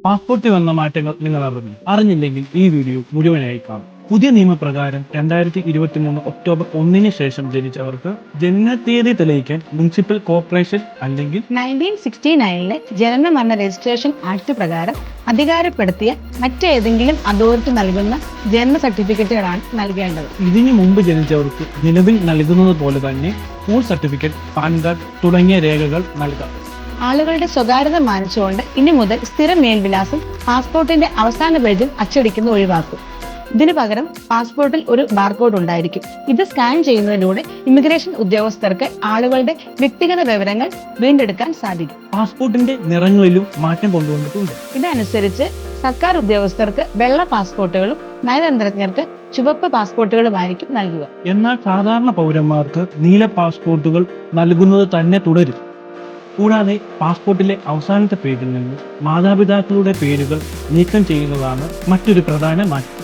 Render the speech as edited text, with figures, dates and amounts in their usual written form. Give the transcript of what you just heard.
പാസ്പോർട്ടിൽ വന്ന മാറ്റങ്ങൾ നിങ്ങൾ അറിഞ്ഞില്ലെങ്കിൽ ഈ വീഡിയോ മുഴുവനായി കാണും. പുതിയ നിയമപ്രകാരം 2023 ഒക്ടോബർ 1 ശേഷം ജനിച്ചവർക്ക് ജനനത്തീയതി തെളിയിക്കാൻ മുനിസിപ്പൽ കോർപ്പറേഷൻ അല്ലെങ്കിൽ 1969 ജനനമരണ രജിസ്ട്രേഷൻ ആക്ട് പ്രകാരം അധികാരപ്പെടുത്തിയ മറ്റേതെങ്കിലും അതോറിറ്റി നൽകുന്ന ജനന സർട്ടിഫിക്കറ്റുകളാണ് നൽകേണ്ടത്. ഇതിനു മുമ്പ് ജനിച്ചവർക്ക് നിലവിൽ നൽകുന്നത് പോലെ തന്നെ സ്കൂൾ സർട്ടിഫിക്കറ്റ്, പാൻ കാർഡ് തുടങ്ങിയ രേഖകൾ നൽകാം. ആളുകളുടെ സ്വകാര്യത മാനിച്ചുകൊണ്ട് ഇനി മുതൽ സ്ഥിര മേൽവിലാസം പാസ്പോർട്ടിന്റെ അവസാന പേജിൽ അച്ചടിക്കുന്നത് ഒഴിവാക്കും. ഇതിനു പകരം പാസ്പോർട്ടിൽ ഒരു ബാർകോഡ് ഉണ്ടായിരിക്കും. ഇത് സ്കാൻ ചെയ്യുന്നതിലൂടെ ഇമിഗ്രേഷൻ ഉദ്യോഗസ്ഥർക്ക് ആളുകളുടെ വ്യക്തിഗത വിവരങ്ങൾ വീണ്ടെടുക്കാൻ സാധിക്കും. പാസ്പോർട്ടിന്റെ നിറങ്ങളിലും മാറ്റം കൊണ്ടുവന്നിട്ടുണ്ട്. ഇതനുസരിച്ച് സർക്കാർ ഉദ്യോഗസ്ഥർക്ക് വെള്ള പാസ്പോർട്ടുകളും നയതന്ത്രജ്ഞർക്ക് ചുവപ്പ് പാസ്പോർട്ടുകളുമായിരിക്കും നൽകുക. എന്നാൽ സാധാരണ പൗരന്മാർക്ക് നീല പാസ്പോർട്ടുകൾ നൽകുന്നത് തന്നെ തുടരും. കൂടാതെ പാസ്പോർട്ടിലെ അവസാനത്തെ പേജിൽ നിന്ന് മാതാപിതാക്കളുടെ പേരുകൾ നീക്കം ചെയ്യുന്നതാണ് മറ്റൊരു പ്രധാന മാറ്റം.